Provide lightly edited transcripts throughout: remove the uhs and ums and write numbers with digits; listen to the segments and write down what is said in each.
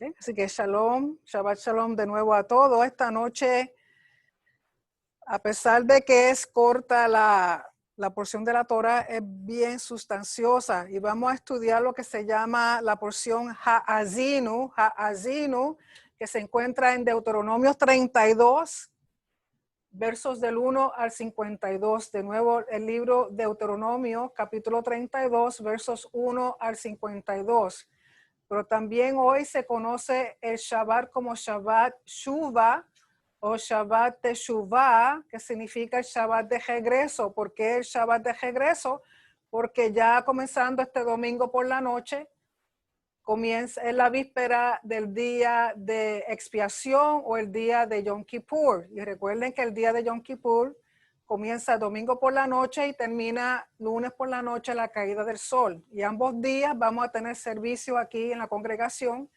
Okay. Así que shalom, Shabbat shalom de nuevo a todos. Esta noche, a pesar de que es corta la porción de la Torah, es bien sustanciosa y vamos a estudiar lo que se llama la porción Ha'azinu, que se encuentra en Deuteronomio 32, versos del 1 al 52. De nuevo, el libro Deuteronomio, capítulo 32, versos 1 al 52. Pero también hoy se conoce el Shabbat como Shabbat Shuvah o Shabbat Teshuvah, que significa el Shabbat de regreso. ¿Por qué el Shabbat de regreso? Porque ya comenzando este domingo por la noche, comienza en la víspera del día de expiación o el día de Yom Kippur. Y recuerden que el día de Yom Kippur comienza domingo por la noche y termina lunes por la noche la caída del sol. Y ambos días vamos a tener servicio aquí en la congregación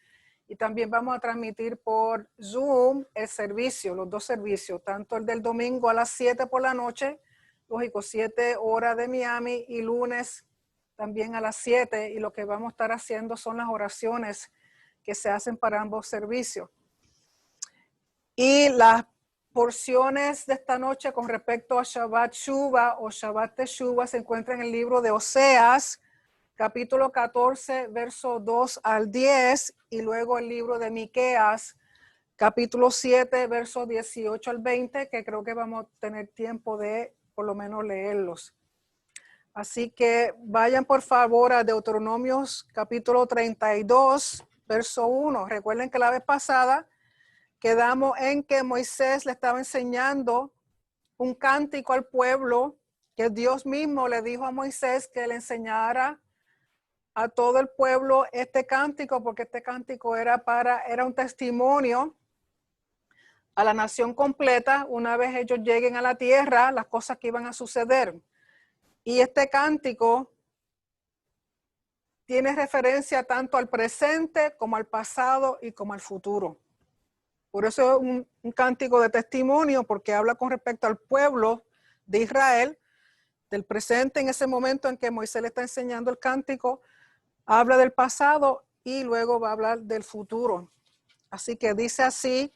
y también vamos a transmitir por Zoom el servicio, los dos servicios, tanto el del domingo a las 7 por la noche, lógico, 7 horas de Miami, y lunes también a las 7, y lo que vamos a estar haciendo son las oraciones que se hacen para ambos servicios. Y las porciones de esta noche con respecto a Shabbat Shuvah o Shabbat Teshuvah se encuentran en el libro de Oseas, capítulo 14, verso 2 al 10, y luego el libro de Miqueas, capítulo 7, verso 18 al 20, que creo que vamos a tener tiempo de por lo menos leerlos. Así que vayan por favor a Deuteronomios capítulo 32, verso 1. Recuerden que la vez pasada quedamos en que Moisés le estaba enseñando un cántico al pueblo, que Dios mismo le dijo a Moisés que le enseñara a todo el pueblo este cántico, porque este cántico era un testimonio a la nación completa una vez ellos lleguen a la tierra, las cosas que iban a suceder. Y este cántico tiene referencia tanto al presente como al pasado y como al futuro. Por eso es un cántico de testimonio, porque habla con respecto al pueblo de Israel, del presente en ese momento en que Moisés le está enseñando el cántico, habla del pasado y luego va a hablar del futuro. Así que dice así: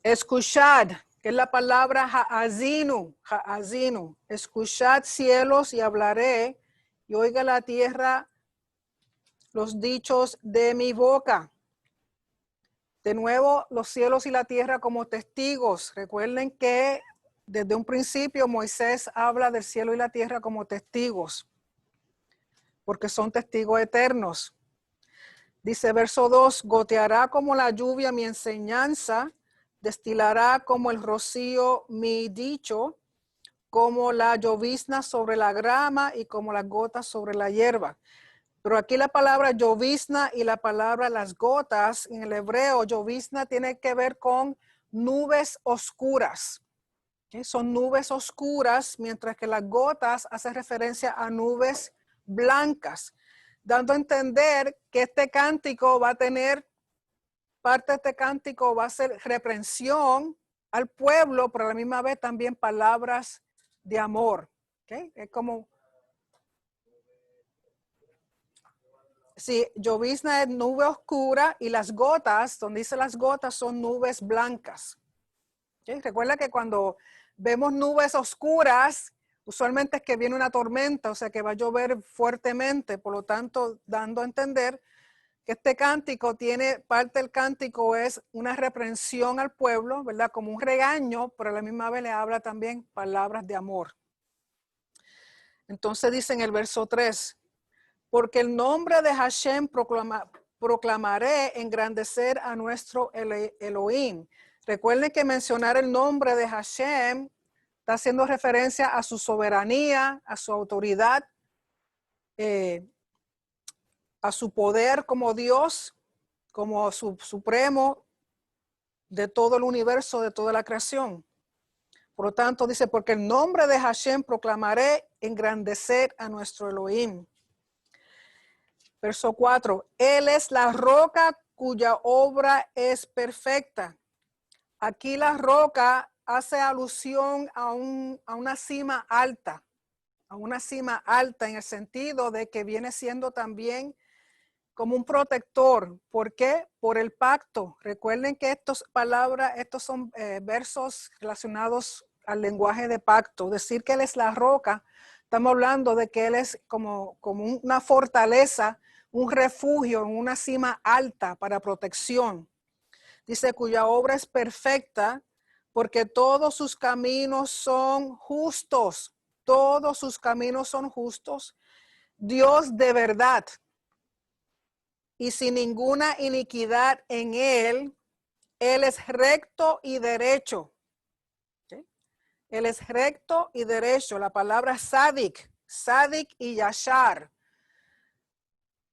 escuchad, que es la palabra ha'azinu, escuchad cielos y hablaré, y oiga la tierra los dichos de mi boca. De nuevo, los cielos y la tierra como testigos. Recuerden que desde un principio Moisés habla del cielo y la tierra como testigos, porque son testigos eternos. Dice verso 2, goteará como la lluvia mi enseñanza, destilará como el rocío mi dicho, como la llovizna sobre la grama y como las gotas sobre la hierba. Pero aquí la palabra llovizna y la palabra las gotas, en el hebreo, llovizna tiene que ver con nubes oscuras. ¿Okay? Son nubes oscuras, mientras que las gotas hacen referencia a nubes blancas, dando a entender que este cántico va a tener, parte de este cántico va a ser reprensión al pueblo, pero a la misma vez también palabras de amor. ¿Okay? Es como... Sí, llovizna es nube oscura y las gotas, donde dice las gotas, son nubes blancas. ¿Okay? Recuerda que cuando vemos nubes oscuras, usualmente es que viene una tormenta, o sea que va a llover fuertemente, por lo tanto, dando a entender que este cántico tiene, parte del cántico es una reprensión al pueblo, ¿verdad? Como un regaño, pero a la misma vez le habla también palabras de amor. Entonces dice en el verso 3, porque el nombre de Hashem proclamaré engrandecer a nuestro Elohim. Recuerden que mencionar el nombre de Hashem está haciendo referencia a su soberanía, a su autoridad, a su poder como Dios, como supremo de todo el universo, de toda la creación. Por lo tanto, dice, porque el nombre de Hashem proclamaré engrandecer a nuestro Elohim. Verso 4, Él es la roca cuya obra es perfecta. Aquí la roca hace alusión a una cima alta, en el sentido de que viene siendo también como un protector. ¿Por qué? Por el pacto. Recuerden que estos son versos relacionados al lenguaje de pacto. Decir que Él es la roca, estamos hablando de que Él es como una fortaleza, un refugio en una cima alta para protección. Dice, cuya obra es perfecta, porque todos sus caminos son justos. Todos sus caminos son justos. Dios de verdad. Y sin ninguna iniquidad en Él. Él es recto y derecho. ¿Sí? Él es recto y derecho. La palabra sadik y yashar.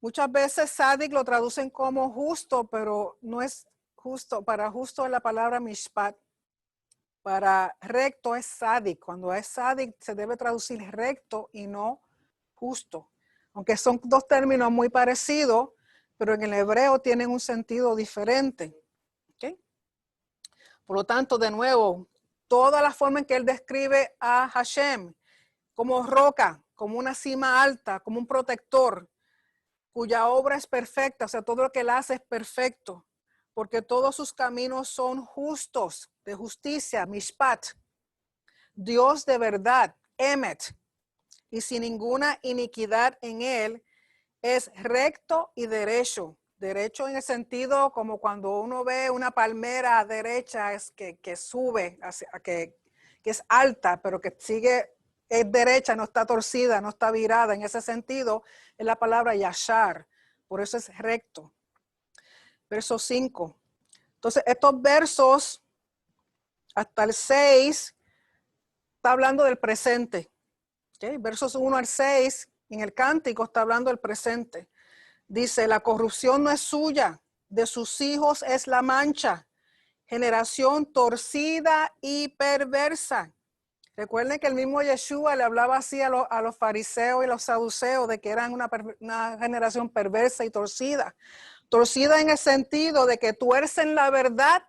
Muchas veces sadik lo traducen como justo, pero no es justo. Para justo es la palabra mishpat. Para recto es sadik. Cuando es sadik se debe traducir recto y no justo. Aunque son dos términos muy parecidos, pero en el hebreo tienen un sentido diferente. ¿Okay? Por lo tanto, de nuevo, toda la forma en que él describe a Hashem como roca, como una cima alta, como un protector, cuya obra es perfecta, o sea, todo lo que él hace es perfecto, porque todos sus caminos son justos, de justicia, mishpat, Dios de verdad, emet, y sin ninguna iniquidad en él, es recto y derecho. Derecho en el sentido como cuando uno ve una palmera derecha, es que sube, que es alta, pero que sigue, es derecha, no está torcida, no está virada. En ese sentido es la palabra yashar. Por eso es recto. Verso 5. Entonces, estos versos hasta el 6 está hablando del presente. ¿Okay? Versos 1 al 6 en el cántico está hablando del presente. Dice, la corrupción no es suya, de sus hijos es la mancha, generación torcida y perversa. Recuerden que el mismo Yeshua le hablaba así a los fariseos y los saduceos de que eran una generación perversa y torcida. Torcida en el sentido de que tuercen la verdad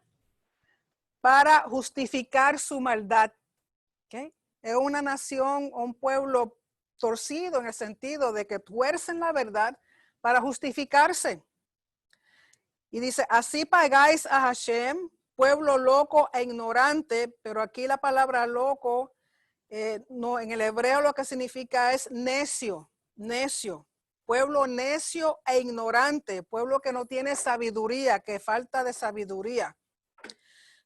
para justificar su maldad. ¿Okay? Es una nación o un pueblo torcido en el sentido de que tuercen la verdad para justificarse. Y dice, así pagáis a Hashem, pueblo loco e ignorante, pero aquí la palabra loco, no, en el hebreo lo que significa es necio, pueblo necio e ignorante, pueblo que no tiene sabiduría, que falta de sabiduría.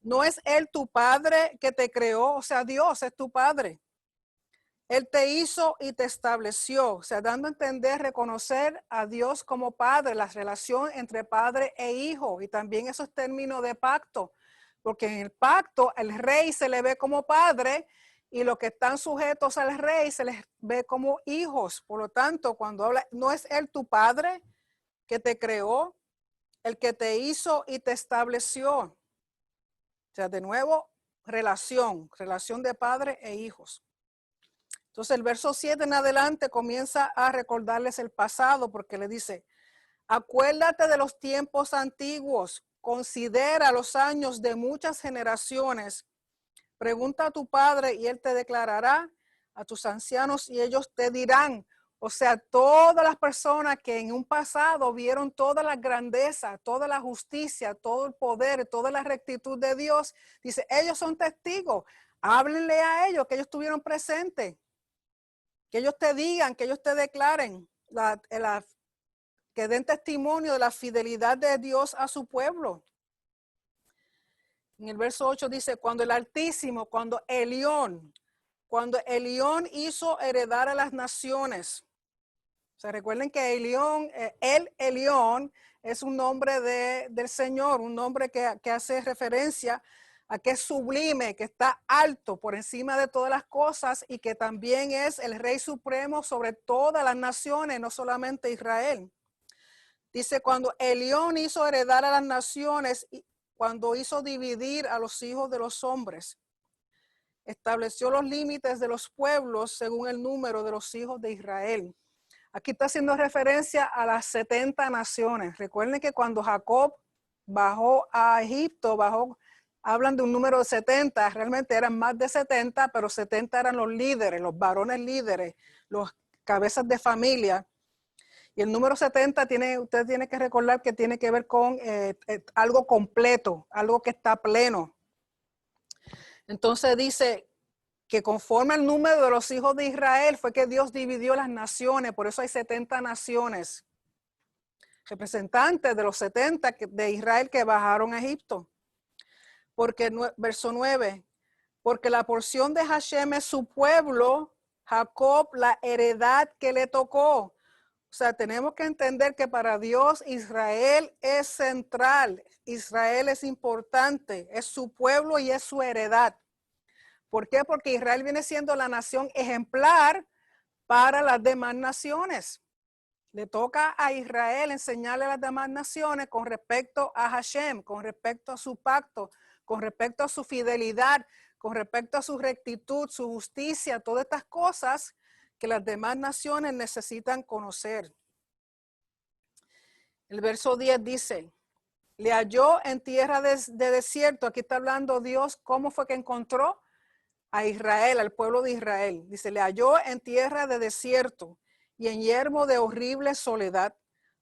No es Él tu padre que te creó, o sea, Dios es tu padre. Él te hizo y te estableció, o sea, dando a entender, reconocer a Dios como padre, la relación entre padre e hijo, y también esos términos de pacto, porque en el pacto el rey se le ve como padre y los que están sujetos al rey se les ve como hijos. Por lo tanto, cuando habla, no es Él tu padre que te creó, el que te hizo y te estableció. O sea, de nuevo, relación de padre e hijos. Entonces el verso 7 en adelante comienza a recordarles el pasado porque le dice, acuérdate de los tiempos antiguos, considera los años de muchas generaciones, pregunta a tu padre y él te declarará, a tus ancianos y ellos te dirán. O sea, todas las personas que en un pasado vieron toda la grandeza, toda la justicia, todo el poder, toda la rectitud de Dios, dice, ellos son testigos, háblenle a ellos que ellos estuvieron presentes. Que ellos te digan, que ellos te declaren, que den testimonio de la fidelidad de Dios a su pueblo. En el verso 8 dice, cuando el Altísimo, cuando Elión hizo heredar a las naciones. O sea, recuerden que Elión es un nombre del Señor, un nombre que hace referencia a que es sublime, que está alto por encima de todas las cosas y que también es el Rey Supremo sobre todas las naciones, no solamente Israel. Dice, cuando Elión hizo heredar a las naciones, cuando hizo dividir a los hijos de los hombres, estableció los límites de los pueblos según el número de los hijos de Israel. Aquí está haciendo referencia a las 70 naciones. Recuerden que cuando Jacob bajó a Egipto, hablan de un número de 70, realmente eran más de 70, pero 70 eran los líderes, los varones líderes, los cabezas de familia. Y Y el número 70 usted tiene que recordar que tiene que ver con algo completo, algo que está pleno. Entonces dice que conforme al número de los hijos de Israel fue que Dios dividió las naciones, por eso hay 70 naciones, representantes de los 70 de Israel que bajaron a Egipto. Porque, verso 9, porque la porción de Hashem es su pueblo, Jacob la heredad que le tocó. O sea, tenemos que entender que para Dios Israel es central, Israel es importante, es su pueblo y es su heredad. ¿Por qué? Porque Israel viene siendo la nación ejemplar para las demás naciones. Le toca a Israel enseñarle a las demás naciones con respecto a Hashem, con respecto a su pacto, con respecto a su fidelidad, con respecto a su rectitud, su justicia, todas estas cosas que las demás naciones necesitan conocer. El verso 10 dice, le halló en tierra de desierto. Aquí está hablando Dios, ¿cómo fue que encontró a Israel, al pueblo de Israel? Dice, le halló en tierra de desierto y en yermo de horrible soledad.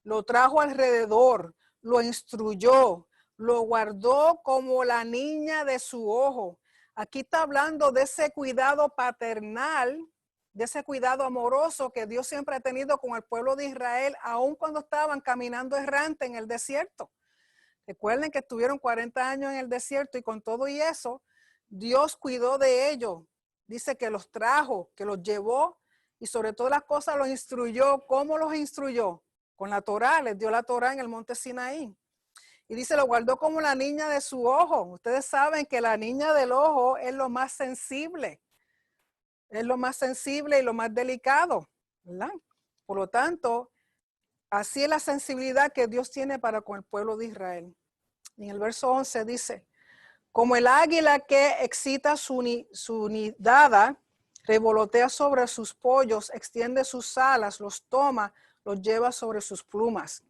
Lo trajo alrededor, lo instruyó, lo guardó como la niña de su ojo. Aquí está hablando de ese cuidado paternal, de ese cuidado amoroso que Dios siempre ha tenido con el pueblo de Israel, aun cuando estaban caminando errante en el desierto. Recuerden que estuvieron 40 años en el desierto y con todo y eso, Dios cuidó de ellos. Dice que los trajo, que los llevó y sobre todas las cosas los instruyó. ¿Cómo los instruyó? Con la Torá, les dio la Torá en el monte Sinaí. Y dice, lo guardó como la niña de su ojo. Ustedes saben que la niña del ojo es lo más sensible. Es lo más sensible y lo más delicado, ¿verdad? Por lo tanto, así es la sensibilidad que Dios tiene para con el pueblo de Israel. Y en el verso 11 dice, como el águila que excita su nidada, revolotea sobre sus pollos, extiende sus alas, los toma, los lleva sobre sus plumas.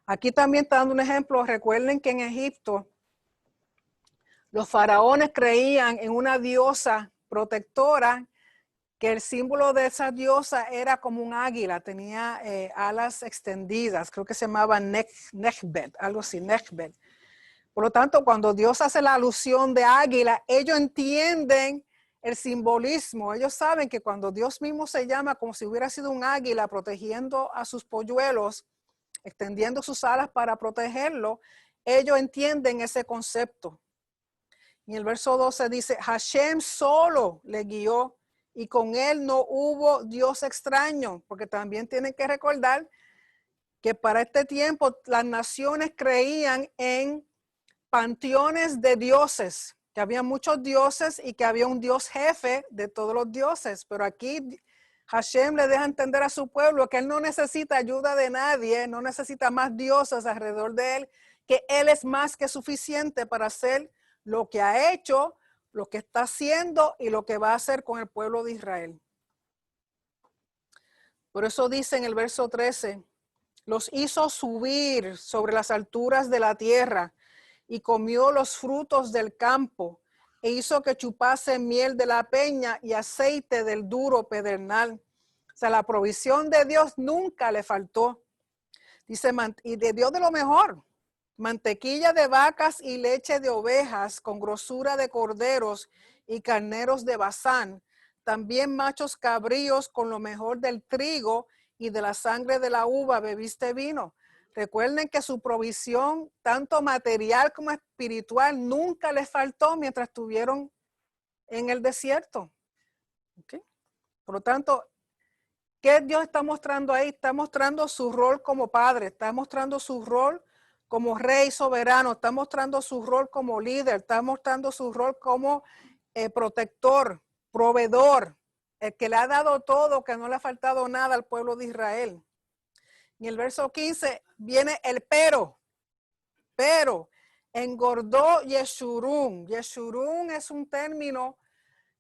Aquí también está dando un ejemplo. Recuerden que en Egipto los faraones creían en una diosa protectora, que el símbolo de esa diosa era como un águila, tenía alas extendidas, creo que se llamaba Nechbet, algo así, Nechbet. Por lo tanto, cuando Dios hace la alusión de águila, ellos entienden el simbolismo. Ellos saben que cuando Dios mismo se llama como si hubiera sido un águila protegiendo a sus polluelos, extendiendo sus alas para protegerlo, ellos entienden ese concepto. Y en el verso 12 dice, Hashem solo le guió y con él no hubo Dios extraño, porque también tienen que recordar que para este tiempo las naciones creían en panteones de dioses, que había muchos dioses y que había un Dios jefe de todos los dioses, pero aquí Hashem le deja entender a su pueblo que él no necesita ayuda de nadie, no necesita más dioses alrededor de él, que él es más que suficiente para hacer lo que ha hecho, lo que está haciendo y lo que va a hacer con el pueblo de Israel. Por eso dice en el verso 13, los hizo subir sobre las alturas de la tierra y comió los frutos del campo e hizo que chupase miel de la peña y aceite del duro pedernal. O sea, la provisión de Dios nunca le faltó. Dice, y de Dios de lo mejor, mantequilla de vacas y leche de ovejas con grosura de corderos y carneros de Basán, también machos cabríos con lo mejor del trigo y de la sangre de la uva bebiste vino. Recuerden que su provisión, tanto material como espiritual, nunca les faltó mientras estuvieron en el desierto. ¿Okay? Por lo tanto, ¿qué Dios está mostrando ahí? Está mostrando su rol como padre, está mostrando su rol como rey soberano, está mostrando su rol como líder, está mostrando su rol como protector, proveedor, el que le ha dado todo, que no le ha faltado nada al pueblo de Israel. En el verso 15 viene el pero engordó Yeshurun. Yeshurun es un término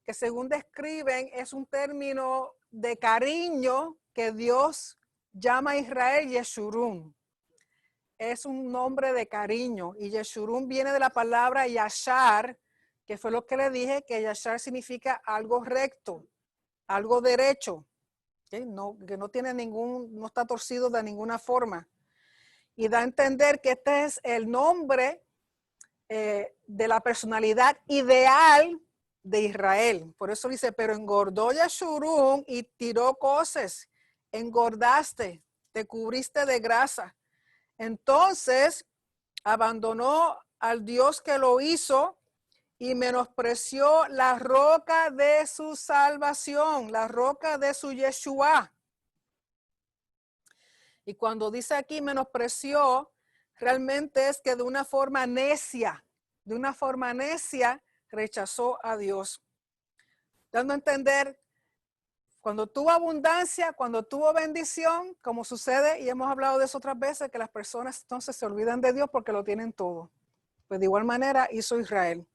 que según describen es un término de cariño que Dios llama a Israel Yeshurun. Es un nombre de cariño y Yeshurun viene de la palabra Yashar, que fue lo que le dije, que Yashar significa algo recto, algo derecho. ¿okay? No, que no tiene no está torcido de ninguna forma. Y da a entender que este es el nombre de la personalidad ideal de Israel. Por eso dice, pero engordó Yeshurun y tiró cosas, engordaste, te cubriste de grasa. Entonces abandonó al Dios que lo hizo y menospreció la roca de su salvación, la roca de su Yeshua. Y cuando dice aquí menospreció, realmente es que de una forma necia rechazó a Dios. Dando a entender, cuando tuvo abundancia, cuando tuvo bendición, como sucede, y hemos hablado de eso otras veces, que las personas entonces se olvidan de Dios porque lo tienen todo. Pues de igual manera hizo Israel.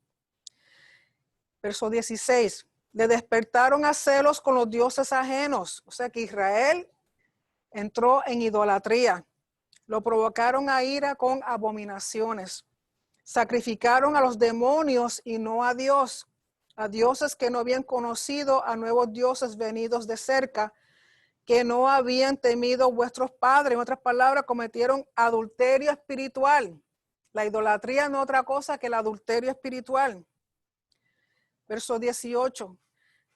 Verso 16, le despertaron a celos con los dioses ajenos. O sea que Israel entró en idolatría. Lo provocaron a ira con abominaciones. Sacrificaron a los demonios y no a Dios, a dioses que no habían conocido, a nuevos dioses venidos de cerca, que no habían temido vuestros padres. En otras palabras, cometieron adulterio espiritual. La idolatría no es otra cosa que el adulterio espiritual. Verso 18.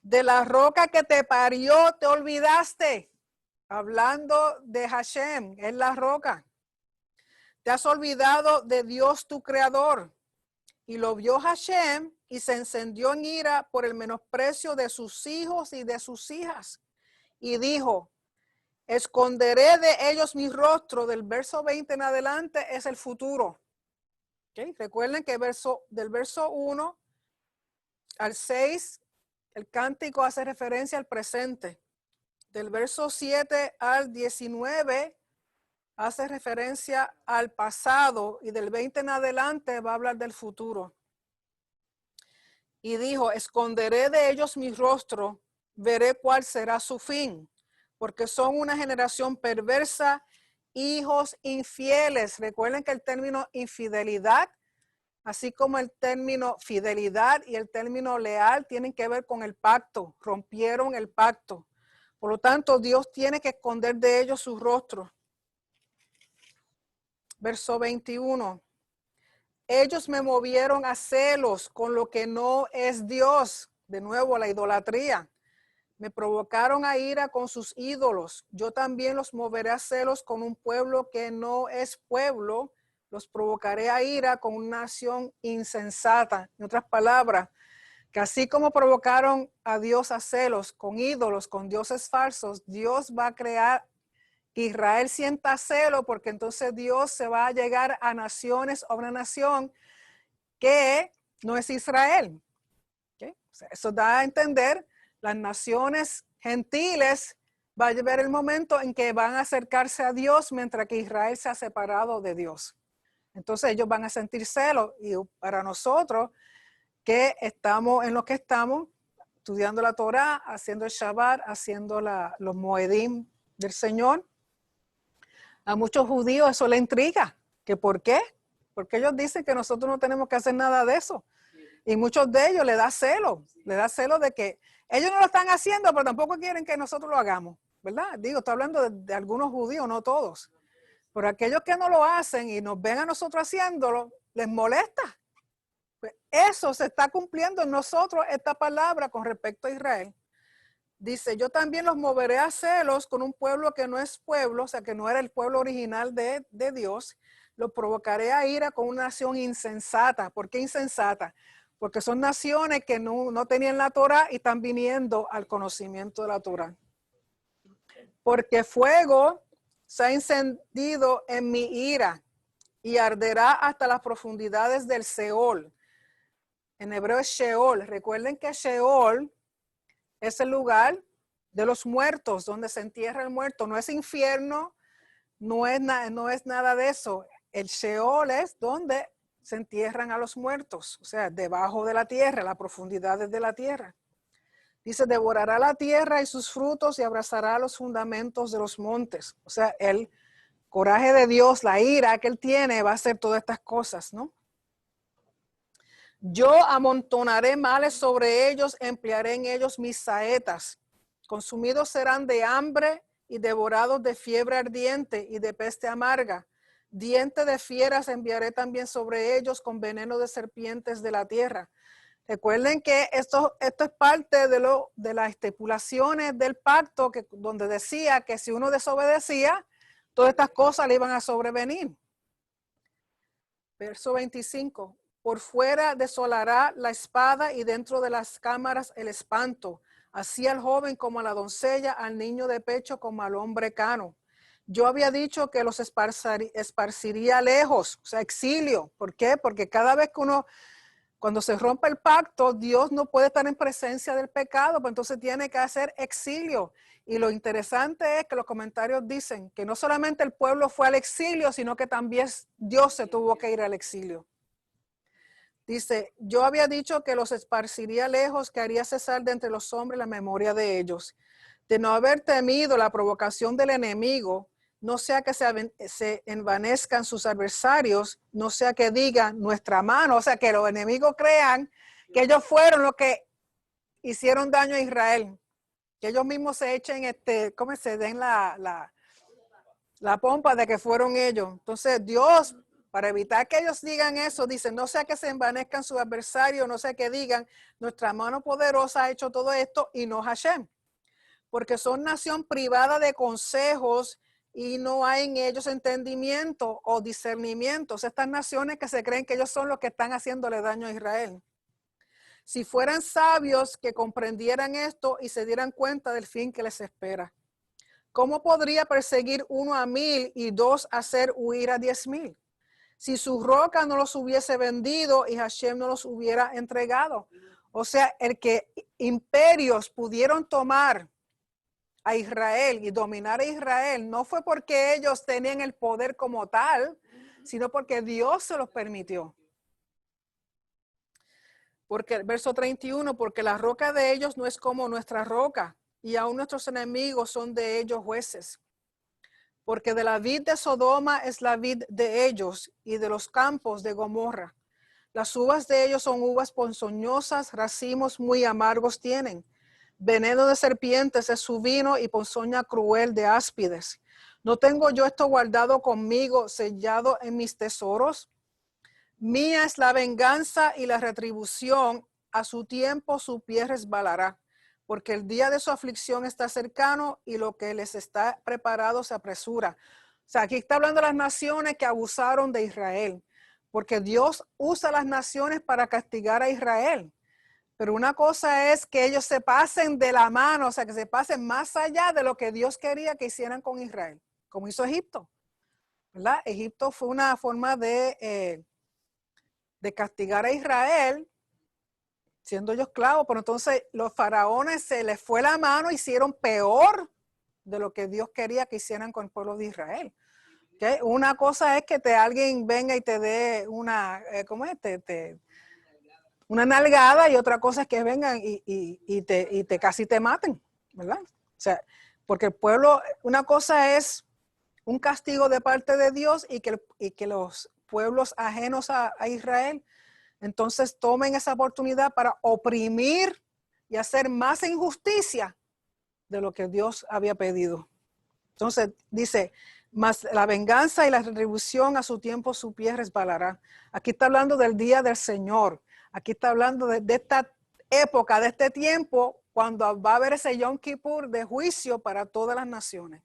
De la roca que te parió te olvidaste. Hablando de Hashem, es la roca. Te has olvidado de Dios tu creador. Y lo vio Hashem y se encendió en ira por el menosprecio de sus hijos y de sus hijas. Y dijo, esconderé de ellos mi rostro. Del verso 20 en adelante es el futuro. ¿Okay? Recuerden que del verso 1 al 6, el cántico hace referencia al presente. Del verso 7 al 19 hace referencia al pasado y del 20 en adelante va a hablar del futuro. Y dijo, esconderé de ellos mi rostro, veré cuál será su fin, porque son una generación perversa, hijos infieles. Recuerden que el término infidelidad, así como el término fidelidad y el término leal, tienen que ver con el pacto, rompieron el pacto. Por lo tanto, Dios tiene que esconder de ellos su rostro. Verso 21. Ellos me movieron a celos con lo que no es Dios. De nuevo, la idolatría. Me provocaron a ira con sus ídolos. Yo también los moveré a celos con un pueblo que no es pueblo. Los provocaré a ira con una nación insensata. En otras palabras, que así como provocaron a Dios a celos con ídolos, con dioses falsos, Dios va a crear que Israel sienta celo, porque entonces Dios se va a llegar a naciones, a una nación que no es Israel. ¿Okay? O sea, eso da a entender, las naciones gentiles va a llegar el momento en que van a acercarse a Dios mientras que Israel se ha separado de Dios. Entonces ellos van a sentir celo, y para nosotros que estamos en lo que estamos, estudiando la Torá, haciendo el Shabbat, haciendo los Moedim del Señor, a muchos judíos eso le intriga. ¿Que por qué? Porque ellos dicen que nosotros no tenemos que hacer nada de eso. Y muchos de ellos le da celo de que ellos no lo están haciendo, pero tampoco quieren que nosotros lo hagamos, ¿verdad? Digo, estoy hablando de algunos judíos, no todos. Pero aquellos que no lo hacen y nos ven a nosotros haciéndolo, les molesta. Pues eso se está cumpliendo en nosotros, esta palabra con respecto a Israel. Dice, yo también los moveré a celos con un pueblo que no es pueblo, o sea, que no era el pueblo original de Dios. Los provocaré a ira con una nación insensata. ¿Por qué insensata? Porque son naciones que no tenían la Torá y están viniendo al conocimiento de la Torá. Porque fuego se ha encendido en mi ira y arderá hasta las profundidades del Seol. En hebreo es Sheol. Recuerden que Sheol es el lugar de los muertos, donde se entierra el muerto. No es infierno, no es nada de eso. El Sheol es donde se entierran a los muertos, o sea, debajo de la tierra, las profundidades de la tierra. Dice, devorará la tierra y sus frutos y abrazará los fundamentos de los montes. O sea, el coraje de Dios, la ira que él tiene, va a hacer todas estas cosas, ¿no? Yo amontonaré males sobre ellos, emplearé en ellos mis saetas. Consumidos serán de hambre y devorados de fiebre ardiente y de peste amarga. Diente de fieras enviaré también sobre ellos, con veneno de serpientes de la tierra. Recuerden que esto es parte de las estipulaciones del pacto, donde decía que si uno desobedecía, todas estas cosas le iban a sobrevenir. Verso 25. Por fuera desolará la espada y dentro de las cámaras el espanto. Así al joven como a la doncella, al niño de pecho como al hombre cano. Yo había dicho que los esparciría lejos, o sea, exilio. ¿Por qué? Porque cada vez que cuando se rompe el pacto, Dios no puede estar en presencia del pecado, pues entonces tiene que hacer exilio. Y lo interesante es que los comentarios dicen que no solamente el pueblo fue al exilio, sino que también Dios se tuvo que ir al exilio. Dice, yo había dicho que los esparciría lejos, que haría cesar de entre los hombres la memoria de ellos. De no haber temido la provocación del enemigo, no sea que se envanezcan sus adversarios, no sea que digan nuestra mano, o sea, que los enemigos crean que ellos fueron los que hicieron daño a Israel, que ellos mismos se echen, ¿cómo se den la pompa de que fueron ellos? Entonces Dios, para evitar que ellos digan eso, dice, no sea que se envanezcan sus adversarios, no sea que digan, nuestra mano poderosa ha hecho todo esto y no Hashem, porque son nación privada de consejos y no hay en ellos entendimiento o discernimiento. O sea, estas naciones que se creen que ellos son los que están haciéndole daño a Israel. Si fueran sabios que comprendieran esto y se dieran cuenta del fin que les espera. ¿Cómo podría perseguir 1 a 1000 y 2 hacer huir a 10,000? Si su roca no los hubiese vendido y Hashem no los hubiera entregado. O sea, el que imperios pudieron tomar a Israel y dominar a Israel no fue porque ellos tenían el poder como tal, sino porque Dios se los permitió. Porque el verso 31, porque la roca de ellos no es como nuestra roca, y aún nuestros enemigos son de ellos jueces. Porque de la vid de Sodoma es la vid de ellos, y de los campos de Gomorra. Las uvas de ellos son uvas ponzoñosas, racimos muy amargos tienen. Veneno de serpientes es su vino y ponzoña cruel de áspides. ¿No tengo yo esto guardado conmigo, sellado en mis tesoros? Mía es la venganza y la retribución, a su tiempo su pie resbalará, porque el día de su aflicción está cercano y lo que les está preparado se apresura. O sea, aquí está hablando de las naciones que abusaron de Israel, porque Dios usa las naciones para castigar a Israel. Pero una cosa es que ellos se pasen de la mano, o sea, que se pasen más allá de lo que Dios quería que hicieran con Israel, como hizo Egipto, ¿verdad? Egipto fue una forma de castigar a Israel, siendo ellos esclavos, pero entonces los faraones se les fue la mano, hicieron peor de lo que Dios quería que hicieran con el pueblo de Israel. ¿Okay? Una cosa es que alguien venga y te dé una, ¿cómo es? Una nalgada, y otra cosa es que vengan y te casi te maten, ¿verdad? O sea, porque el pueblo, una cosa es un castigo de parte de Dios y que los pueblos ajenos a Israel entonces tomen esa oportunidad para oprimir y hacer más injusticia de lo que Dios había pedido. Entonces dice, mas la venganza y la retribución a su tiempo su pie resbalará. Aquí está hablando del día del Señor. Aquí está hablando de esta época, de este tiempo, cuando va a haber ese Yom Kippur de juicio para todas las naciones.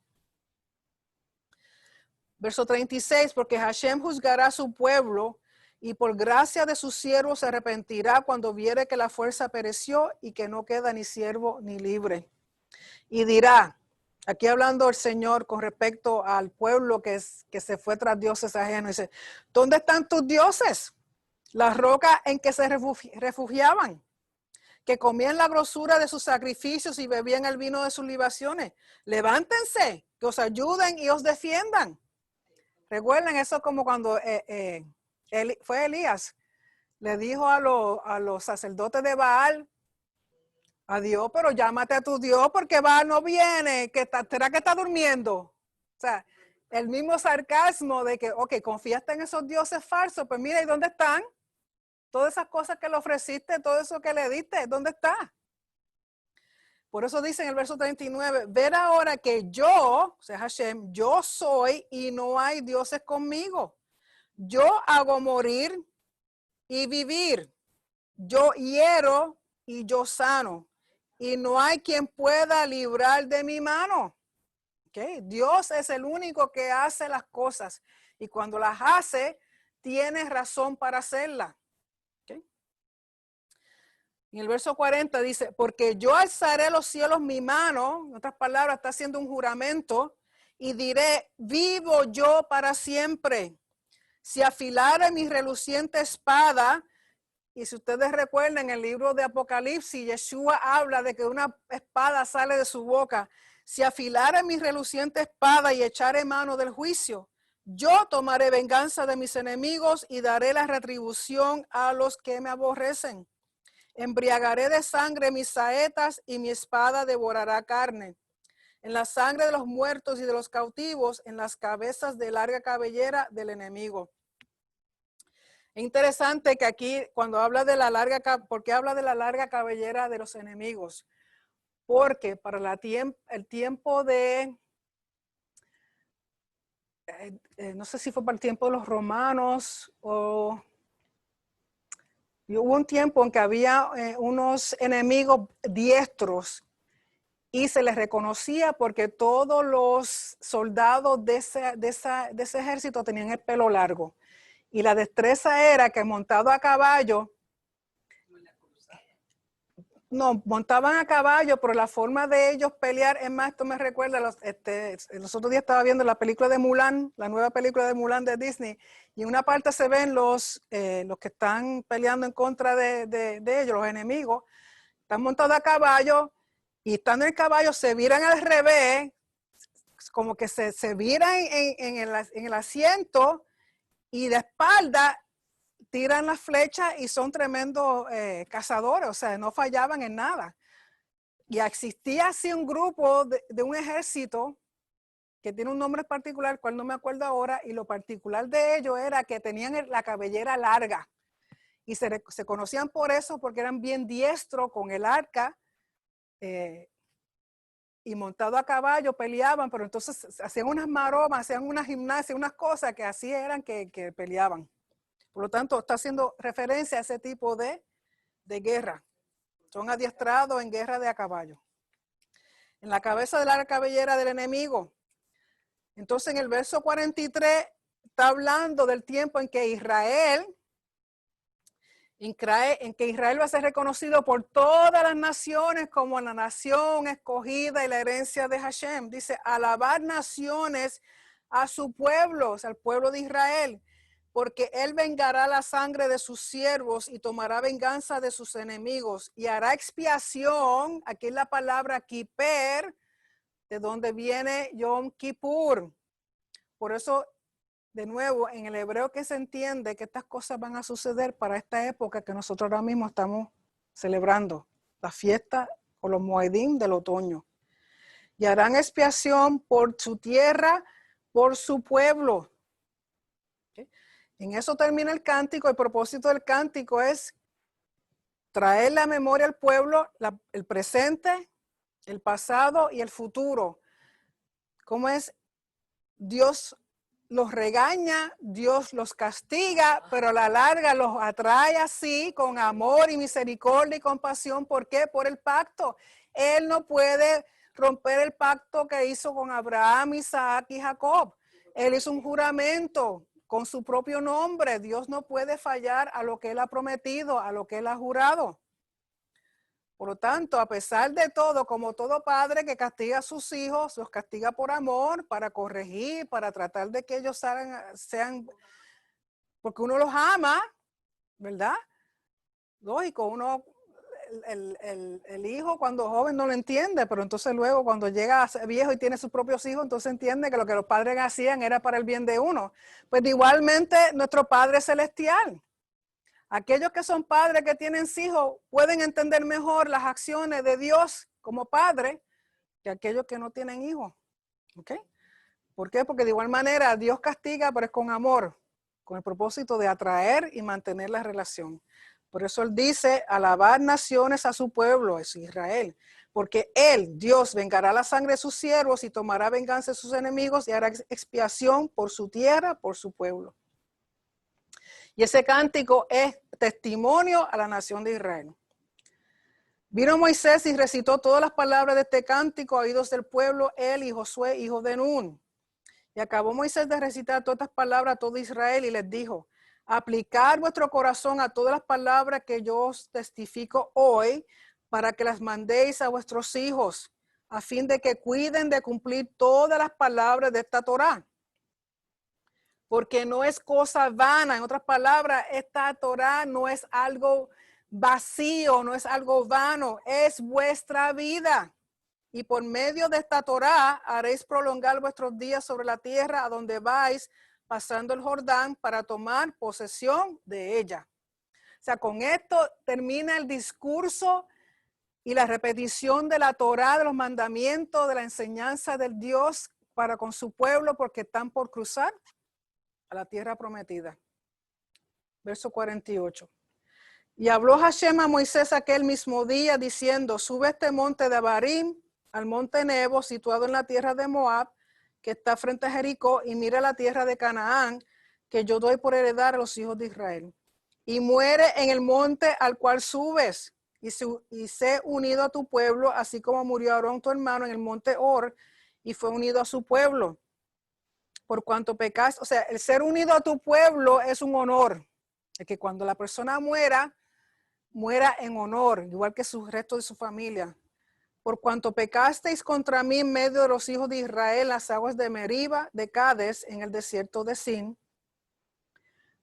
Verso 36, porque Hashem juzgará a su pueblo y por gracia de sus siervos se arrepentirá cuando viere que la fuerza pereció y que no queda ni siervo ni libre. Y dirá, aquí hablando el Señor con respecto al pueblo que se fue tras dioses ajenos, dice, ¿dónde están tus dioses? Las rocas en que se refugiaban, que comían la grosura de sus sacrificios y bebían el vino de sus libaciones. Levántense, que os ayuden y os defiendan. Recuerden eso, como cuando fue Elías, le dijo a los sacerdotes de Baal, a Dios, pero llámate a tu Dios porque Baal no viene, ¿será que está durmiendo? O sea, el mismo sarcasmo de que, ok, confiaste en esos dioses falsos, pues mira, ¿y dónde están? Todas esas cosas que le ofreciste, todo eso que le diste, ¿dónde está? Por eso dice en el verso 39, ver ahora que yo, o sea, Hashem, yo soy y no hay dioses conmigo. Yo hago morir y vivir. Yo hiero y yo sano. Y no hay quien pueda librar de mi mano. ¿Okay? Dios es el único que hace las cosas. Y cuando las hace, tiene razón para hacerlas. ¿Okay? En el verso 40 dice, porque yo alzaré los cielos mi mano, en otras palabras, está haciendo un juramento, y diré, vivo yo para siempre. Si afilare mi reluciente espada, y si ustedes recuerdan, en el libro de Apocalipsis, Yeshua habla de que una espada sale de su boca. Si afilare mi reluciente espada y echaré mano del juicio, yo tomaré venganza de mis enemigos y daré la retribución a los que me aborrecen. Embriagaré de sangre mis saetas y mi espada devorará carne. En la sangre de los muertos y de los cautivos, en las cabezas de larga cabellera del enemigo. Es interesante que aquí cuando habla de la larga, ¿por qué habla de la larga cabellera de los enemigos? Porque para el tiempo de, no sé si fue para el tiempo de los romanos o... Y hubo un tiempo en que había unos enemigos diestros y se les reconocía porque todos los soldados de ese ejército tenían el pelo largo. Y la destreza era que montado a caballo, no, montaban a caballo, pero la forma de ellos pelear, es más, esto me recuerda, los otros días estaba viendo la película de Mulan, la nueva película de Mulan de Disney, y en una parte se ven los que están peleando en contra de ellos, los enemigos, están montados a caballo, y estando en el caballo se viran al revés, como que se viran en el asiento, y de espalda tiran las flechas y son tremendos cazadores, o sea, no fallaban en nada. Y existía así un grupo de un ejército que tiene un nombre particular, cual no me acuerdo ahora, y lo particular de ellos era que tenían la cabellera larga. Y se conocían por eso, porque eran bien diestros con el arca, y montado a caballo peleaban, pero entonces hacían unas maromas, hacían unas gimnasias, unas cosas que así eran que peleaban. Por lo tanto, está haciendo referencia a ese tipo de guerra. Son adiestrados en guerra de a caballo. En la cabeza de la cabellera del enemigo. Entonces, en el verso 43 está hablando del tiempo en que Israel va a ser reconocido por todas las naciones como la nación escogida y la herencia de Hashem. Dice, alabar naciones a su pueblo, o sea, al pueblo de Israel, porque él vengará la sangre de sus siervos y tomará venganza de sus enemigos y hará expiación, aquí es la palabra kiper, de donde viene Yom Kippur. Por eso, de nuevo, en el hebreo que se entiende que estas cosas van a suceder para esta época que nosotros ahora mismo estamos celebrando, la fiesta o los moedim del otoño. Y harán expiación por su tierra, por su pueblo. ¿Okay? En eso termina el cántico. El propósito del cántico es traer la memoria al pueblo, el presente, el pasado y el futuro. ¿Cómo es? Dios los regaña, Dios los castiga, pero a la larga los atrae así con amor y misericordia y compasión. ¿Por qué? Por el pacto. Él no puede romper el pacto que hizo con Abraham, Isaac y Jacob. Él hizo un juramento con su propio nombre. Dios no puede fallar a lo que él ha prometido, a lo que él ha jurado. Por lo tanto, a pesar de todo, como todo padre que castiga a sus hijos, los castiga por amor, para corregir, para tratar de que ellos sean, porque uno los ama, ¿verdad? Lógico, el hijo cuando joven no lo entiende, pero entonces luego cuando llega a ser viejo y tiene sus propios hijos, entonces entiende que lo que los padres hacían era para el bien de uno. Pues igualmente nuestro Padre Celestial. Aquellos que son padres que tienen hijos pueden entender mejor las acciones de Dios como padre que aquellos que no tienen hijos. ¿Ok? ¿Por qué? Porque de igual manera Dios castiga, pero es con amor, con el propósito de atraer y mantener la relación. Por eso él dice, alabad naciones a su pueblo, es Israel. Porque él, Dios, vengará la sangre de sus siervos y tomará venganza de sus enemigos y hará expiación por su tierra, por su pueblo. Y ese cántico es testimonio a la nación de Israel. Vino Moisés y recitó todas las palabras de este cántico a oídos del pueblo, él y Josué, hijo de Nun. Y acabó Moisés de recitar todas estas palabras a todo Israel y les dijo, aplicar vuestro corazón a todas las palabras que yo os testifico hoy para que las mandéis a vuestros hijos, a fin de que cuiden de cumplir todas las palabras de esta Torá. Porque no es cosa vana, en otras palabras, esta Torá no es algo vacío, no es algo vano, es vuestra vida. Y por medio de esta Torá haréis prolongar vuestros días sobre la tierra a donde vais pasando el Jordán para tomar posesión de ella. O sea, con esto termina el discurso y la repetición de la Torá, de los mandamientos, de la enseñanza del Dios para con su pueblo, porque están por cruzar a la tierra prometida. Verso 48. Y habló Hashem a Moisés aquel mismo día diciendo, sube este monte de Abarim al monte Nebo, situado en la tierra de Moab, que está frente a Jericó, y mira la tierra de Canaán, que yo doy por heredar a los hijos de Israel. Y muere en el monte al cual subes, y sé unido a tu pueblo, así como murió Aarón tu hermano en el monte Hor, y fue unido a su pueblo. Por cuanto pecas, o sea, el ser unido a tu pueblo es un honor. Es que cuando la persona muera en honor, igual que su resto de su familia. Por cuanto pecasteis contra mí en medio de los hijos de Israel, las aguas de Meriba, de Cades, en el desierto de Sin,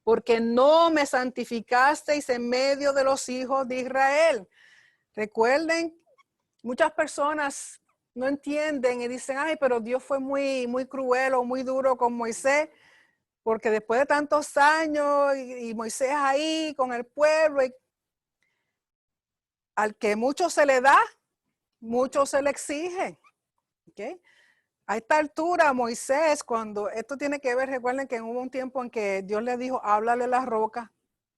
porque no me santificasteis en medio de los hijos de Israel. Recuerden, muchas personas no entienden y dicen, ay, pero Dios fue muy cruel o muy duro con Moisés, porque después de tantos años y Moisés ahí con el pueblo, y al que mucho se le da, mucho se le exige. ¿Okay? A esta altura, Moisés, cuando esto tiene que ver, recuerden que hubo un tiempo en que Dios le dijo, háblale a la roca.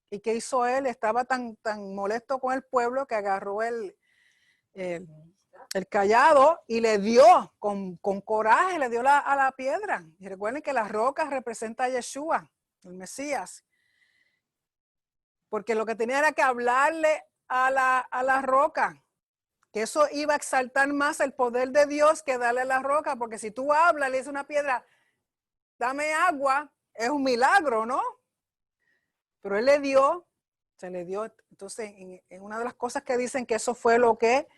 ¿Y qué hizo él? Estaba tan molesto con el pueblo que agarró el cayado y le dio, con coraje, le dio a la piedra. Y recuerden que la roca representa a Yeshua, el Mesías. Porque lo que tenía era que hablarle a la roca. Que eso iba a exaltar más el poder de Dios que darle a la roca, porque si tú hablas, le dices a una piedra, dame agua, es un milagro, ¿no? Pero él se le dio. Entonces, en una de las cosas que dicen que eso fue lo que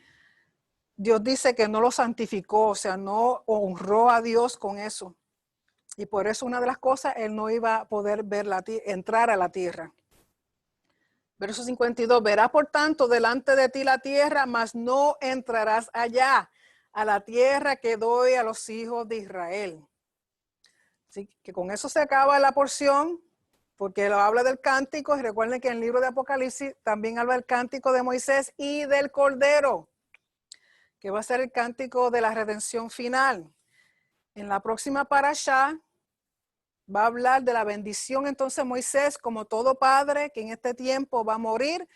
Dios dice que no lo santificó, o sea, no honró a Dios con eso. Y por eso una de las cosas, él no iba a poder ver entrar a la tierra. Verso 52, verás por tanto delante de ti la tierra, mas no entrarás allá, a la tierra que doy a los hijos de Israel. Así que con eso se acaba la porción, porque lo habla del cántico, y recuerden que en el libro de Apocalipsis también habla del cántico de Moisés y del Cordero, que va a ser el cántico de la redención final. En la próxima parashá, va a hablar de la bendición. Entonces Moisés, como todo padre que en este tiempo va a morir,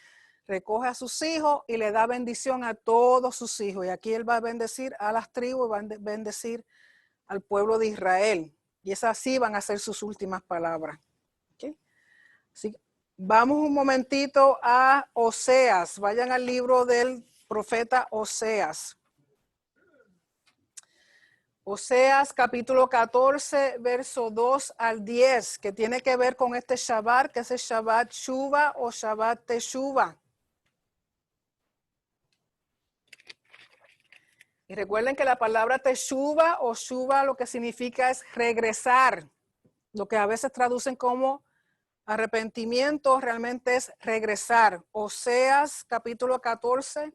recoge a sus hijos y le da bendición a todos sus hijos. Y aquí él va a bendecir a las tribus, va a bendecir al pueblo de Israel. Y esas sí van a ser sus últimas palabras. ¿Okay? Así que vamos un momentito a Oseas. Vayan al libro del profeta Oseas. Oseas capítulo 14, verso 2 al 10, que tiene que ver con este Shabbat, que es el Shabbat Shuva o Shabbat Teshuva. Y recuerden que la palabra Teshuva o Shuva lo que significa es regresar. Lo que a veces traducen como arrepentimiento realmente es regresar. Oseas capítulo 14.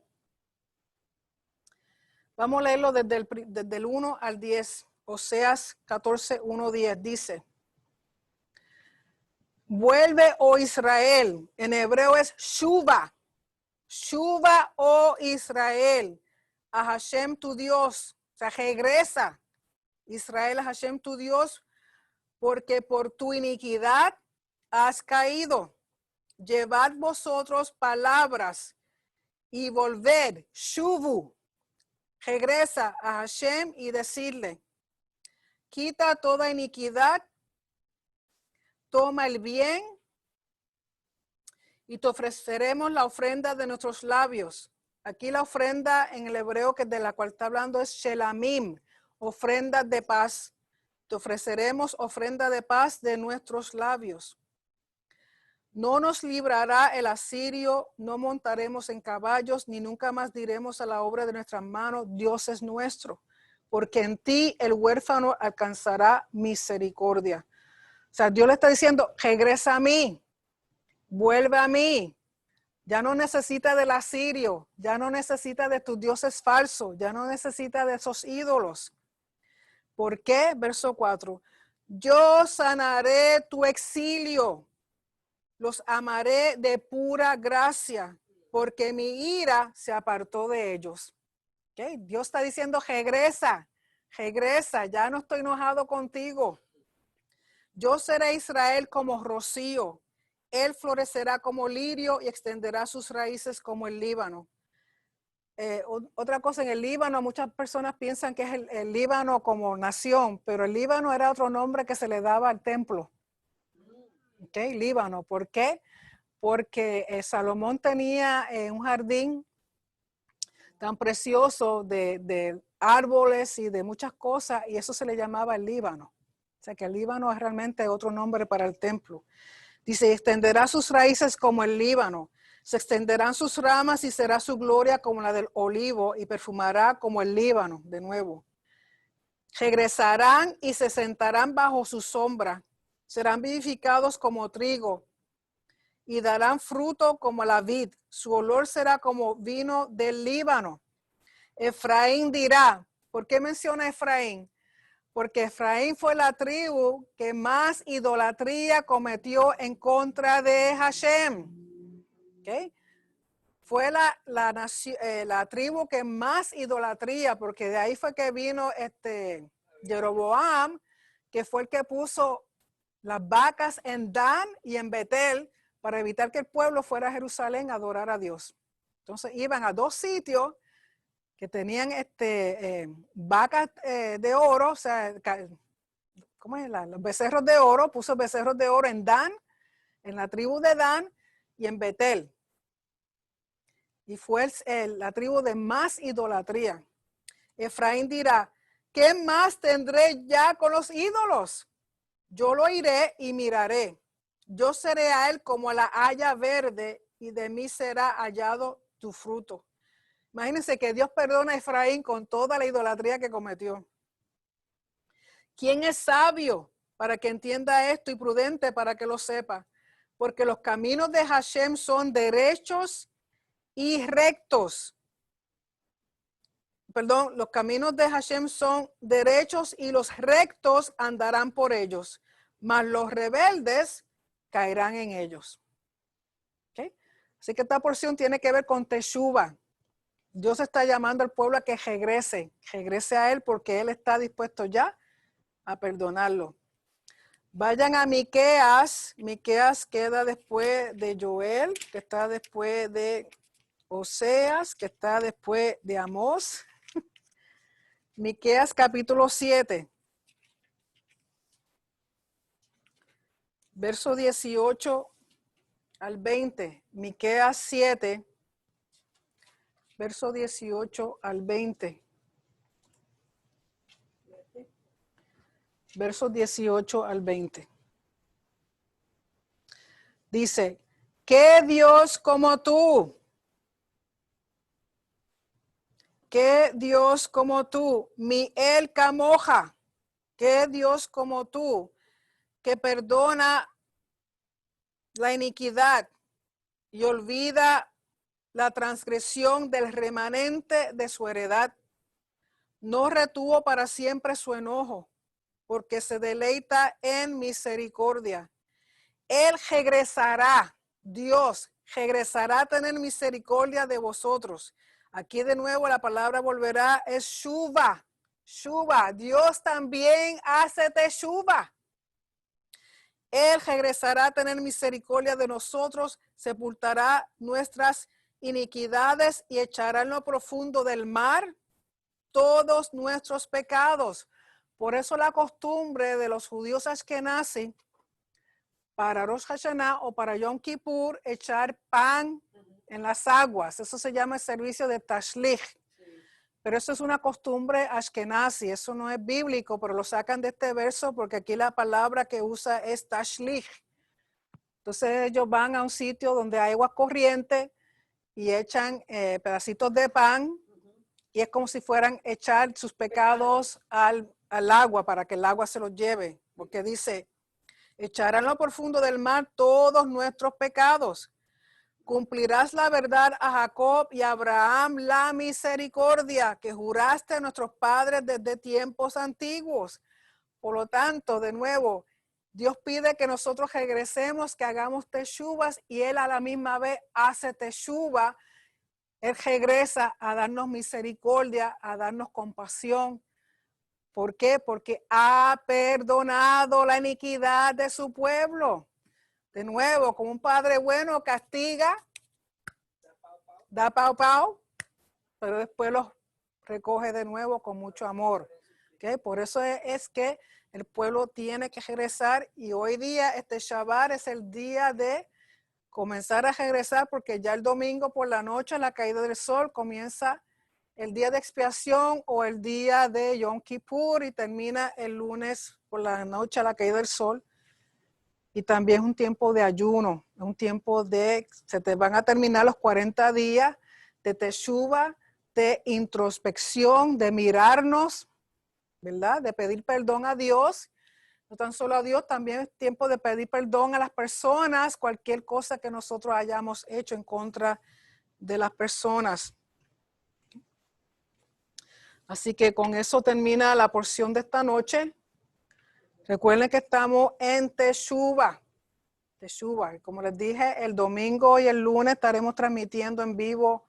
Vamos a leerlo desde el 1 al 10. Oseas 14, 1, 10 dice: vuelve, oh Israel. En hebreo es Shuva. Shuva, oh Israel, a Hashem tu Dios. O sea, regresa, Israel, a Hashem tu Dios, porque por tu iniquidad has caído. llevad vosotros palabras y volved, shuvu, regresa a Hashem y decirle, quita toda iniquidad, toma el bien y te ofreceremos la ofrenda de nuestros labios. Aquí la ofrenda en el hebreo que de la cual está hablando es shelamim, ofrenda de paz. Te ofreceremos ofrenda de paz de nuestros labios. No nos librará el asirio, no montaremos en caballos, ni nunca más diremos a la obra de nuestras manos, Dios es nuestro, porque en ti el huérfano alcanzará misericordia. O sea, Dios le está diciendo, regresa a mí, vuelve a mí. Ya no necesita del asirio, ya no necesita de tus dioses falsos, ya no necesita de esos ídolos. ¿Por qué? Verso 4. Yo sanaré tu exilio, los amaré de pura gracia, porque mi ira se apartó de ellos. ¿Okay? Dios está diciendo, regresa, regresa, ya no estoy enojado contigo. Yo seré Israel como rocío. Él florecerá como lirio y extenderá sus raíces como el Líbano. Otra cosa, en el Líbano muchas personas piensan que es el Líbano como nación, pero el Líbano era otro nombre que se le daba al templo. ¿Okay? Líbano, ¿por qué? Porque Salomón tenía un jardín tan precioso de árboles y de muchas cosas, y eso se le llamaba el Líbano. O sea que el Líbano es realmente otro nombre para el templo. Dice, extenderá sus raíces como el Líbano, se extenderán sus ramas y será su gloria como la del olivo y perfumará como el Líbano, de nuevo. Regresarán y se sentarán bajo su sombra, serán vivificados como trigo y darán fruto como la vid, su olor será como vino del Líbano. Efraín dirá, ¿por qué menciona Efraín? Porque Efraín fue la tribu que más idolatría cometió en contra de Hashem. ¿Okay? Fue la tribu que más idolatría, porque de ahí fue que vino Jeroboam, que fue el que puso las vacas en Dan y en Betel para evitar que el pueblo fuera a Jerusalén a adorar a Dios. Entonces iban a dos sitios que tenían vacas de oro, o sea, ¿cómo es? Los becerros de oro, puso becerros de oro en Dan, en la tribu de Dan y en Betel. Y fue la tribu de más idolatría. Efraín dirá, ¿qué más tendré ya con los ídolos? Yo lo iré y miraré. Yo seré a él como la haya verde y de mí será hallado tu fruto. Imagínense que Dios perdona a Efraín con toda la idolatría que cometió. ¿Quién es sabio para que entienda esto y prudente para que lo sepa? Porque los caminos de Hashem son derechos y rectos. Perdón, los caminos de Hashem son derechos y los rectos andarán por ellos, mas los rebeldes caerán en ellos. ¿Okay? Así que esta porción tiene que ver con Teshuva. Dios está llamando al pueblo a que regrese a él porque él está dispuesto ya a perdonarlo. Vayan a Miqueas. Miqueas queda después de Joel, que está después de Oseas, que está después de Amós. Miqueas capítulo 7. Verso 18 al 20. Miqueas 7. Verso 18 al 20. Versos 18 al 20. Dice, ¿qué Dios como tú? ¿Qué Dios como tú? Miel Camoja. ¿Qué Dios como tú? Que perdona la iniquidad y olvida la transgresión del remanente de su heredad. No retuvo para siempre su enojo, porque se deleita en misericordia. Él regresará, Dios regresará a tener misericordia de vosotros. Aquí de nuevo la palabra volverá, es Shuva. Shuva, Dios también hace teshuva. Él regresará a tener misericordia de nosotros, sepultará nuestras iniquidades y echará en lo profundo del mar todos nuestros pecados. Por eso la costumbre de los judíos ashkenazí para Rosh Hashanah o para Yom Kippur echar pan en las aguas. Eso se llama el servicio de tashlich. Pero eso es una costumbre ashkenazi, eso no es bíblico, pero lo sacan de este verso porque aquí la palabra que usa es tashlich. Entonces ellos van a un sitio donde hay agua corriente y echan pedacitos de pan y es como si fueran echar sus pecados al agua para que el agua se los lleve. Porque dice, echarán lo profundo del mar todos nuestros pecados. Cumplirás la verdad a Jacob y a Abraham la misericordia que juraste a nuestros padres desde tiempos antiguos. Por lo tanto, de nuevo, Dios pide que nosotros regresemos, que hagamos teshuvas y Él a la misma vez hace teshuva. Él regresa a darnos misericordia, a darnos compasión. ¿Por qué? Porque ha perdonado la iniquidad de su pueblo. De nuevo, como un padre bueno castiga, da pau pau, pero después los recoge de nuevo con mucho amor. ¿Okay? Por eso es que el pueblo tiene que regresar y hoy día este Shabbat es el día de comenzar a regresar porque ya el domingo por la noche, a la caída del sol, comienza el día de expiación o el día de Yom Kippur y termina el lunes por la noche a la caída del sol. Y también es un tiempo de ayuno, es un tiempo de, se te van a terminar los 40 días de teshuva, de introspección, de mirarnos, ¿verdad? De pedir perdón a Dios. No tan solo a Dios, también es tiempo de pedir perdón a las personas, cualquier cosa que nosotros hayamos hecho en contra de las personas. Así que con eso termina la porción de esta noche. Recuerden que estamos en Teshuva. Teshuva. Como les dije, el domingo y el lunes estaremos transmitiendo en vivo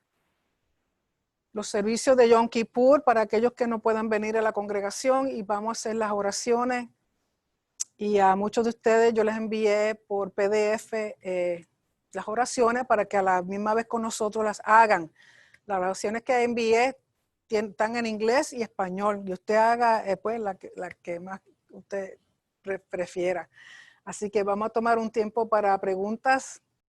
los servicios de Yom Kippur para aquellos que no puedan venir a la congregación y vamos a hacer las oraciones. Y a muchos de ustedes yo les envié por PDF las oraciones para que a la misma vez con nosotros las hagan. Las oraciones que envié están en inglés y español. Y usted haga pues la que más usted prefiera. Así que vamos a tomar un tiempo para preguntas